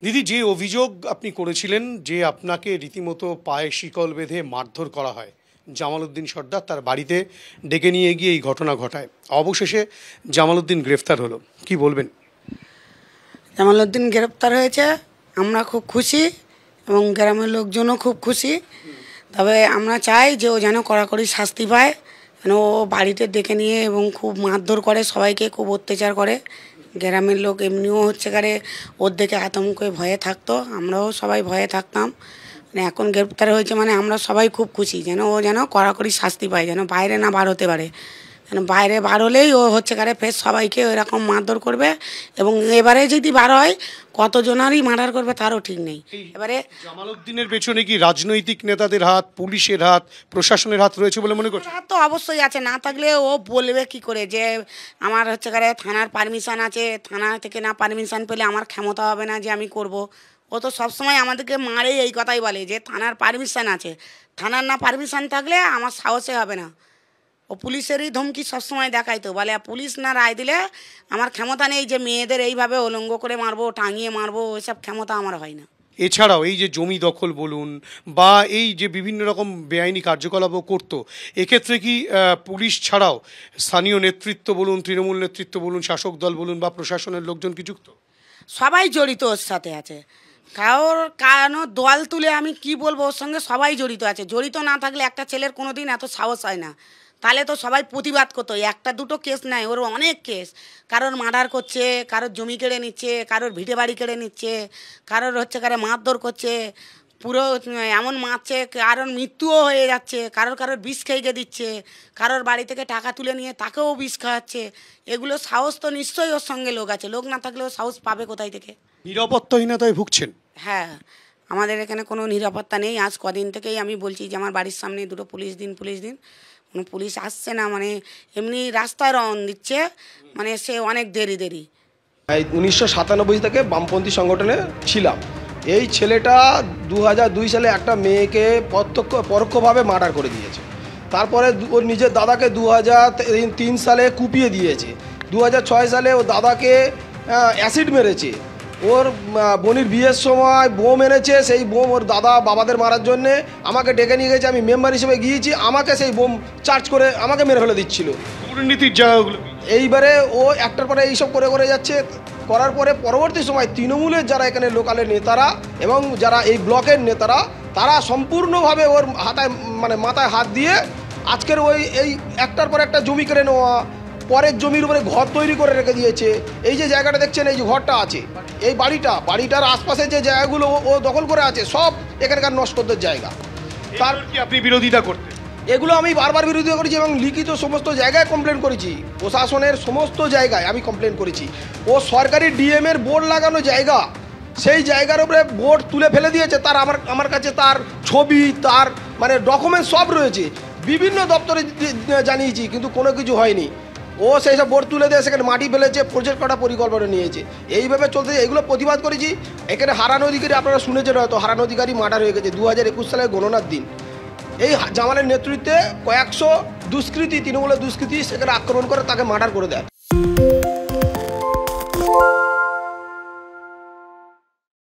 দিদি, যে অভিযোগ আপনি করেছিলেন যে আপনাকে রীতিমতো পায়ে শিকল বেঁধে মারধর করা হয়, জামালউদ্দিন সর্দার তার বাড়িতে ডেকে নিয়ে গিয়ে এই ঘটনা ঘটায়, অবশেষে জামালউদ্দিন গ্রেফতার হলো, কি বলবেন? জামালউদ্দিন গ্রেপ্তার হয়েছে, আমরা খুব খুশি এবং গ্রামের লোকজনও খুব খুশি। তবে আমরা চাই যে ও যেন কড়াকড়ি শাস্তি পায়, যেন ও বাড়িতে ডেকে নিয়ে এবং খুব মারধর করে, সবাইকে খুব অত্যাচার করে। গ্রামের লোক এমনিও হচ্ছে কারে ওর দেখে আতঙ্কে ভয়ে থাকতো, আমরাও সবাই ভয়ে থাকতাম। মানে এখন গ্রেপ্তার হয়েছে মানে আমরা সবাই খুব খুশি, যেন ও যেন কড়াকড়ি শাস্তি পায়, যেন বাইরে না বার হতে পারে। যেন বাইরে বার হলেই ও হচ্ছে কারে ফের সবাইকে এরকম মারধর করবে, এবং এবারে যদি বার হয় কতজনারই মার্ডার করবে তারও ঠিক নেই। এবারে জামালউদ্দিনের পেছনে কি রাজনৈতিক নেতাদের হাত, পুলিশের হাত, প্রশাসনের হাত রয়েছে বলে মনে করছেন? হাত তো অবশ্যই আছে, না থাকলে ও বলবে কি করে যে আমার হচ্ছে কারে থানার পারমিশন আছে, থানা থেকে না পারমিশন পেলে আমার ক্ষমতা হবে না যে আমি করব। ও তো সবসময় আমাদেরকে মারে এই কথাই বলে যে থানার পারমিশন আছে, থানার না পারমিশন থাকলে আমার সাহসে হবে না। ও পুলিশেরই ধমকি সবসময় দেখায়, তো বলে পুলিশ না রায় দিলে আমার ক্ষমতা নেই যে মেয়েদের এইভাবে উলঙ্গ করে মারবো, টাঙিয়ে মারবো, ওইসব ক্ষমতা আমার হয় না। এছাড়াও এই যে জমি দখল বলুন বা এই যে বিভিন্ন রকম বেআইনি কার্যকলাপও করতো, এক্ষেত্রে কি পুলিশ ছাড়াও স্থানীয় নেতৃত্ব বলুন, তৃণমূল নেতৃত্ব বলুন, শাসক দল বলুন বা প্রশাসনের লোকজন কি যুক্ত? সবাই জড়িত ওর সাথে আছে, কারোর কারণ দল তুলে আমি কি বলবো, ওর সঙ্গে সবাই জড়িত আছে। জড়িত না থাকলে একটা ছেলের কোনো দিন এত সাহস হয় না, তাহলে তো সবাই প্রতিবাদ করতো। একটা দুটো কেস নাই, ওর অনেক কেস। কারোর মার্ডার করছে, কারোর জমি কেড়ে নিচ্ছে, কারোর ভিটে বাড়ি কেড়ে নিচ্ছে, কারোর হচ্ছে কারো মারধর করছে, পুরো এমন মারছে, কারোর মৃত্যুও হয়ে যাচ্ছে, কারোর বিষ খেয়ে দিচ্ছে, কারোর বাড়ি থেকে টাকা তুলে নিয়ে তাকেও বিষ খাওয়াচ্ছে। এগুলো সাহস তো নিশ্চয়ই ওর সঙ্গে লোক আছে, লোক না থাকলেও সাহস পাবে কোথায় থেকে? নিরাপত্তাহীনতায় ভুগছেন? হ্যাঁ, আমাদের এখানে কোনো নিরাপত্তা নেই। আজ কদিন থেকেই আমি বলছি যে আমার বাড়ির সামনে দুটো পুলিশ দিন, কোনো পুলিশ আসছে না। মানে এমনি রাস্তায় রওনা দিচ্ছে, মানে সে অনেক দেরি। 1997 থেকে বামপন্থী সংগঠনে ছিলাম। এই ছেলেটা 2002 সালে একটা মেয়েকে পরোক্ষভাবে মার্ডার করে দিয়েছে। তারপরে ওর নিজের দাদাকে 2003 সালে কুপিয়ে দিয়েছে। 2006 সালে ওর দাদাকে অ্যাসিড মেরেছে। ওর বোনের বিয়ের সময় বোম এনেছে, সেই বোম ওর দাদা বাবাদের মারার জন্যে আমাকে ডেকে নিয়ে গেছে। আমি মেম্বার হিসেবে গিয়েছি, আমাকে সেই বোম চার্জ করে আমাকে মেরে ফেলে দিচ্ছিল। দুর্নীতির জায়গাগুলো এইবারে ও একটার পরে এইসব করে যাচ্ছে। করার পরে পরবর্তী সময় তৃণমূলের যারা এখানে লোকালের নেতারা এবং যারা এই ব্লকের নেতারা, তারা সম্পূর্ণভাবে ওর মাথায় হাত দিয়ে আজকের এই একটার পর একটা জমি কেড়ে নেওয়া, পরের জমির উপরে ঘর তৈরি করে রেখে দিয়েছে। এই যে জায়গাটা দেখছেন, এই যে ঘরটা আছে, এই বাড়িটার আশপাশে যে জায়গাগুলো ও দখল করে আছে, সব এখানকার নস্করদের জায়গা। তার কি আপনি বিরোধিতা করতেন? এগুলো আমি বারবার বিরোধিতা করেছি এবং লিখিত সমস্ত জায়গায় কমপ্লেন করেছি। প্রশাসনের সমস্ত জায়গায় আমি কমপ্লেন করেছি। ও সরকারি ডিএমের বোর্ড লাগানো জায়গা, সেই জায়গার উপরে বোর্ড তুলে ফেলে দিয়েছে। তার আমার কাছে তার ছবি, তার ডকুমেন্টস সব রয়েছে। বিভিন্ন দপ্তরে জানিয়েছি, কিন্তু কোনো কিছু হয়নি। ও সেই সব বোর্ড তুলে দিয়ে সেখানে মাটি ফেলেছে, প্রজেক্ট করার পরিকল্পনা নিয়েছে। এইভাবে চলতে এগুলো প্রতিবাদ করেছি। এখানে হারান অধিকারী, আপনারা শুনেছেন হয়তো, হারান অধিকারী মার্ডার হয়ে গেছে 2021 সালের গণনার দিন। এই জামালের নেতৃত্বে কয়েকশো দুষ্কৃতী, তৃণমূলের দুষ্কৃতী সেখানে আক্রমণ করে তাকে মার্ডার করে দেয়।